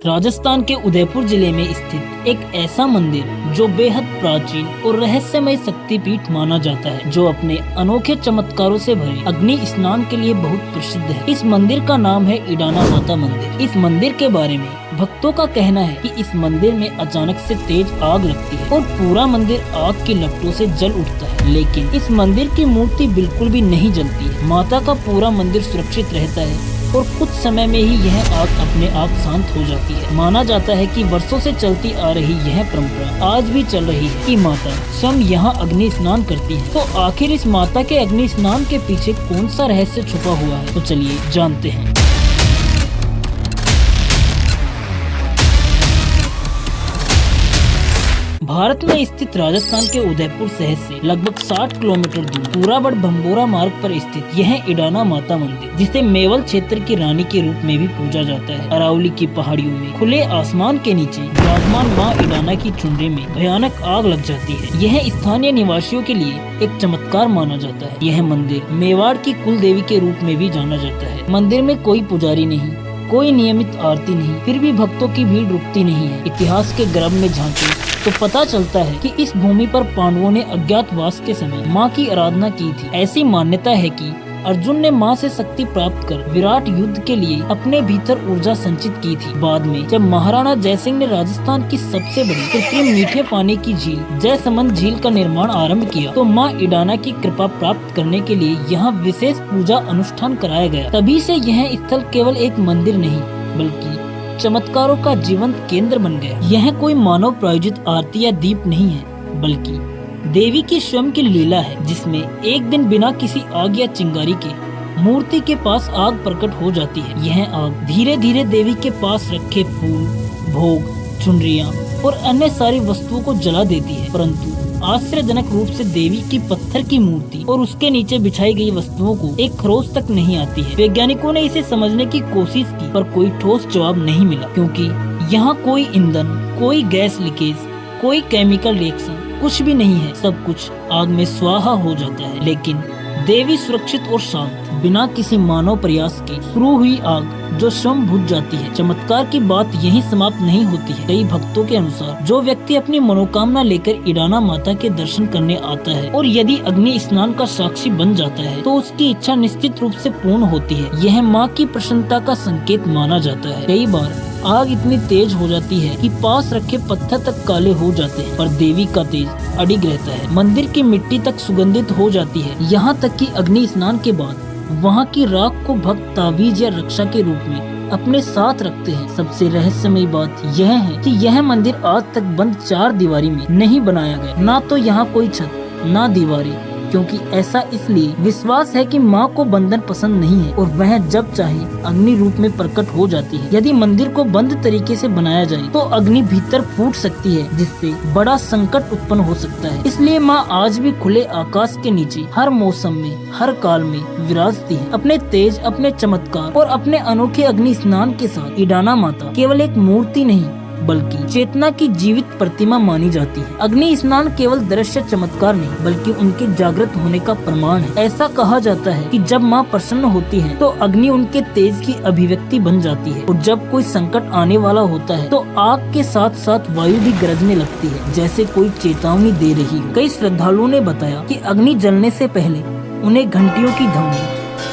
राजस्थान के उदयपुर जिले में स्थित एक ऐसा मंदिर जो बेहद प्राचीन और रहस्यमय शक्तिपीठ माना जाता है, जो अपने अनोखे चमत्कारों से भरे अग्नि स्नान के लिए बहुत प्रसिद्ध है। इस मंदिर का नाम है इडाना माता मंदिर। इस मंदिर के बारे में भक्तों का कहना है कि इस मंदिर में अचानक से तेज आग लगती है और पूरा मंदिर आग की लपटों से जल उठता है, लेकिन इस मंदिर की मूर्ति बिल्कुल भी नहीं जलती है। माता का पूरा मंदिर सुरक्षित रहता है और कुछ समय में ही यह आग अपने आप शांत हो जाती है। माना जाता है कि वर्षों से चलती आ रही यह परंपरा आज भी चल रही है कि माता स्वयं यहाँ अग्नि स्नान करती है। तो आखिर इस माता के अग्नि स्नान के पीछे कौन सा रहस्य छुपा हुआ है, तो चलिए जानते हैं। भारत में स्थित राजस्थान के उदयपुर शहर से लगभग 60 किलोमीटर दूर पूराबड़ भंबोरा मार्ग पर स्थित यह इडाना माता मंदिर, जिसे मेवल क्षेत्र की रानी के रूप में भी पूजा जाता है, अरावली की पहाड़ियों में खुले आसमान के नीचे विराजमान माँ इडाना की चुनरी में भयानक आग लग जाती है। यह स्थानीय निवासियों के लिए एक चमत्कार माना जाता है। यह मंदिर मेवाड़ की कुल देवी के रूप में भी जाना जाता है। मंदिर में कोई पुजारी नहीं, कोई नियमित आरती नहीं, फिर भी भक्तों की भीड़ रुकती नहीं है। इतिहास के गर्भ में झांके तो पता चलता है कि इस भूमि पर पांडवों ने अज्ञातवास के समय मां की आराधना की थी। ऐसी मान्यता है कि अर्जुन ने मां से शक्ति प्राप्त कर विराट युद्ध के लिए अपने भीतर ऊर्जा संचित की थी। बाद में जब महाराणा जयसिंह ने राजस्थान की सबसे बड़ी कृत्रिम मीठे पानी की झील जयसमंद झील का निर्माण आरंभ किया, तो मां इडाना की कृपा प्राप्त करने के लिए यहाँ विशेष पूजा अनुष्ठान कराया गया। तभी से यह स्थल केवल एक मंदिर नहीं बल्कि चमत्कारों का जीवंत केंद्र बन गया। यह कोई मानव प्रायोजित आरती या दीप नहीं है, बल्कि देवी की स्वयं की लीला है, जिसमें एक दिन बिना किसी आग या चिंगारी के मूर्ति के पास आग प्रकट हो जाती है। यह आग धीरे धीरे देवी के पास रखे फूल, भोग, चुनरियां और अन्य सारी वस्तुओं को जला देती है, परंतु आश्चर्यजनक रूप से देवी की पत्थर की मूर्ति और उसके नीचे बिछाई गई वस्तुओं को एक खरोंच तक नहीं आती है। वैज्ञानिकों ने इसे समझने की कोशिश की, पर कोई ठोस जवाब नहीं मिला, क्योंकि यहाँ कोई ईंधन, कोई गैस लीकेज, कोई केमिकल रिएक्शन कुछ भी नहीं है। सब कुछ आग में स्वाहा हो जाता है, लेकिन देवी सुरक्षित और शांत, बिना किसी मानव प्रयास के शुरू हुई आग जो स्वयं बुझ जाती है। चमत्कार की बात यहीं समाप्त नहीं होती है। कई भक्तों के अनुसार जो व्यक्ति अपनी मनोकामना लेकर इडाना माता के दर्शन करने आता है और यदि अग्नि स्नान का साक्षी बन जाता है, तो उसकी इच्छा निश्चित रूप से पूर्ण होती है। यह माँ की प्रसन्नता का संकेत माना जाता है। कई बार आग इतनी तेज हो जाती है कि पास रखे पत्थर तक काले हो जाते हैं, पर देवी का तेज अडिग रहता है। मंदिर की मिट्टी तक सुगंधित हो जाती है, यहाँ तक कि अग्नि स्नान के बाद वहाँ की राख को भक्त तावीज या रक्षा के रूप में अपने साथ रखते हैं। सबसे रहस्यमयी बात यह है कि यह मंदिर आज तक बंद 4 दीवारी में नहीं बनाया गया। ना तो यहाँ कोई छत, ना दीवारें, क्योंकि ऐसा इसलिए विश्वास है कि माँ को बंधन पसंद नहीं है और वह जब चाहे अग्नि रूप में प्रकट हो जाती है। यदि मंदिर को बंद तरीके से बनाया जाए तो अग्नि भीतर फूट सकती है, जिससे बड़ा संकट उत्पन्न हो सकता है। इसलिए माँ आज भी खुले आकाश के नीचे हर मौसम में, हर काल में विराजती है। अपने तेज, अपने चमत्कार और अपने अनोखे अग्नि स्नान के साथ इडाना माता केवल एक मूर्ति नहीं बल्कि चेतना की जीवित प्रतिमा मानी जाती है। अग्नि स्नान केवल दृश्य चमत्कार नहीं बल्कि उनके जागृत होने का प्रमाण है। ऐसा कहा जाता है कि जब माँ प्रसन्न होती है तो अग्नि उनके तेज की अभिव्यक्ति बन जाती है, और जब कोई संकट आने वाला होता है तो आग के साथ साथ वायु भी गरजने लगती है, जैसे कोई चेतावनी दे रही है। कई श्रद्धालुओं ने बताया कि अग्नि जलने से पहले उन्हें घंटियों की ध्वनि,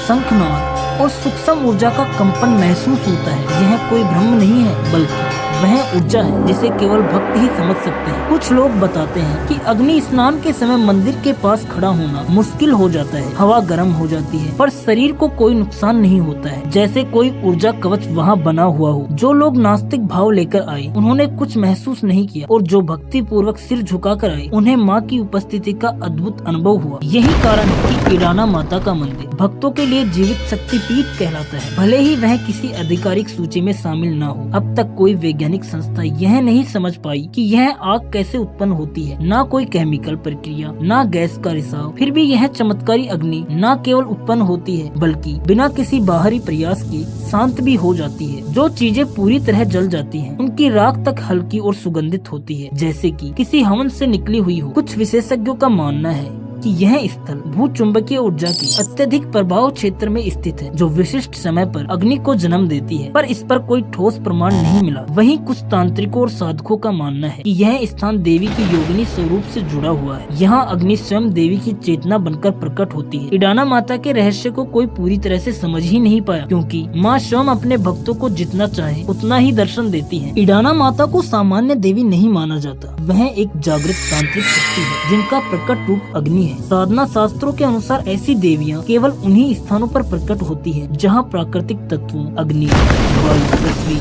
शंखनाद और सूक्ष्म ऊर्जा का कंपन महसूस होता है। यह कोई भ्रम नहीं है बल्कि वह ऊर्जा है जिसे केवल भक्त ही समझ सकते हैं। कुछ लोग बताते हैं कि अग्नि स्नान के समय मंदिर के पास खड़ा होना मुश्किल हो जाता है। हवा गर्म हो जाती है, पर शरीर को कोई नुकसान नहीं होता है, जैसे कोई ऊर्जा कवच वहाँ बना हुआ हो। जो लोग नास्तिक भाव लेकर आए उन्होंने कुछ महसूस नहीं किया, और जो भक्ति पूर्वक सिर झुकाकर आए उन्हें माँ की उपस्थिति का अद्भुत अनुभव हुआ। यही कारण है कि इडाना माता का मंदिर भक्तों के लिए जीवित शक्तिपीठ कहलाता है, भले ही वह किसी आधिकारिक सूची में शामिल न हो। अब तक कोई वैज्ञानिक संस्था यह नहीं समझ पाई कि यह आग कैसे उत्पन्न होती है। ना कोई केमिकल प्रक्रिया, ना गैस का रिसाव, फिर भी यह चमत्कारी अग्नि न केवल उत्पन्न होती है बल्कि बिना किसी बाहरी प्रयास के शांत भी हो जाती है। जो चीजें पूरी तरह जल जाती हैं, उनकी राख तक हल्की और सुगंधित होती है, जैसे कि किसी हवन से निकली हुई हो। कुछ विशेषज्ञों का मानना है कि यह स्थल भूचुंबकीय ऊर्जा के अत्यधिक प्रभाव क्षेत्र में स्थित है, जो विशिष्ट समय पर अग्नि को जन्म देती है, पर इस पर कोई ठोस प्रमाण नहीं मिला। वहीं कुछ तांत्रिकों और साधकों का मानना है कि यह स्थान देवी की योगिनी स्वरूप से जुड़ा हुआ है। यहाँ अग्नि स्वयं देवी की चेतना बनकर प्रकट होती है। इडाना माता के रहस्य को कोई पूरी तरह से समझ ही नहीं पाया, क्योंकि माँ स्वयं अपने भक्तों को जितना चाहे उतना ही दर्शन देती है। इडाना माता को सामान्य देवी नहीं माना जाता, वह एक जागृत तांत्रिक शक्ति है जिनका प्रकट रूप अग्नि है। साधना शास्त्रों के अनुसार ऐसी देवियाँ केवल उन्हीं स्थानों पर प्रकट होती है जहाँ प्राकृतिक तत्वों अग्नि, वायु, पृथ्वी,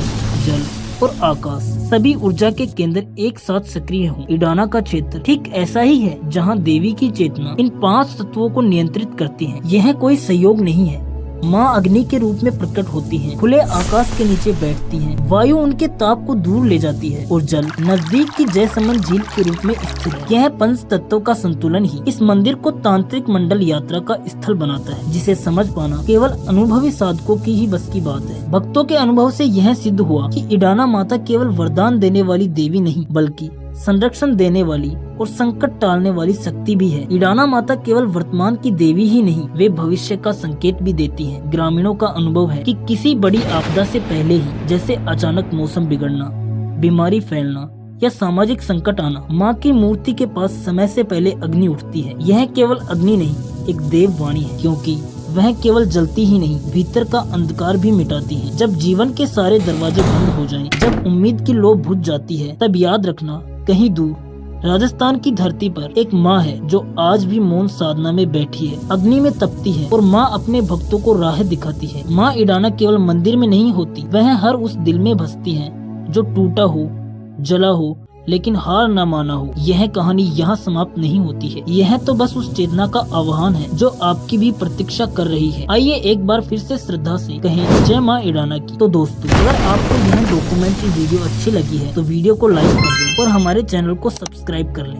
जल और आकाश सभी ऊर्जा के केंद्र एक साथ सक्रिय हों। इडाना का क्षेत्र ठीक ऐसा ही है जहां देवी की चेतना इन 5 तत्वों को नियंत्रित करती है। यह कोई संयोग नहीं है। माँ अग्नि के रूप में प्रकट होती हैं, खुले आकाश के नीचे बैठती हैं, वायु उनके ताप को दूर ले जाती है और जल नजदीक की जयसमंद झील के रूप में स्थिर है। यह पंच तत्वों का संतुलन ही इस मंदिर को तांत्रिक मंडल यात्रा का स्थल बनाता है, जिसे समझ पाना केवल अनुभवी साधकों की ही बस की बात है। भक्तों के अनुभव से यह सिद्ध हुआ कि इडाना माता केवल वरदान देने वाली देवी नहीं, बल्कि संरक्षण देने वाली और संकट टालने वाली शक्ति भी है। इडाना माता केवल वर्तमान की देवी ही नहीं, वे भविष्य का संकेत भी देती हैं। ग्रामीणों का अनुभव है कि किसी बड़ी आपदा से पहले ही, जैसे अचानक मौसम बिगड़ना, बीमारी फैलना या सामाजिक संकट आना, माँ की मूर्ति के पास समय से पहले अग्नि उठती है। यह केवल अग्नि नहीं, एक देववाणी है, क्योंकि वह केवल जलती ही नहीं, भीतर का अंधकार भी मिटाती है। जब जीवन के सारे दरवाजे बंद हो जाएं, जब उम्मीद की लौ बुझ जाती है, तब याद रखना, कहीं दूर राजस्थान की धरती पर एक माँ है जो आज भी मौन साधना में बैठी है, अग्नि में तपती है और माँ अपने भक्तों को राह दिखाती है। माँ इडाना केवल मंदिर में नहीं होती, वह हर उस दिल में बसती है जो टूटा हो, जला हो, लेकिन हार न माना हो। यह कहानी यहाँ समाप्त नहीं होती है, यह तो बस उस चेतना का आह्वान है जो आपकी भी प्रतीक्षा कर रही है। आइए एक बार फिर से श्रद्धा से कहें जय माँ इडाना की। तो दोस्तों, अगर आपको यह डॉक्यूमेंट्री वीडियो अच्छी लगी है तो वीडियो को लाइक कर दें और हमारे चैनल को सब्सक्राइब कर लें।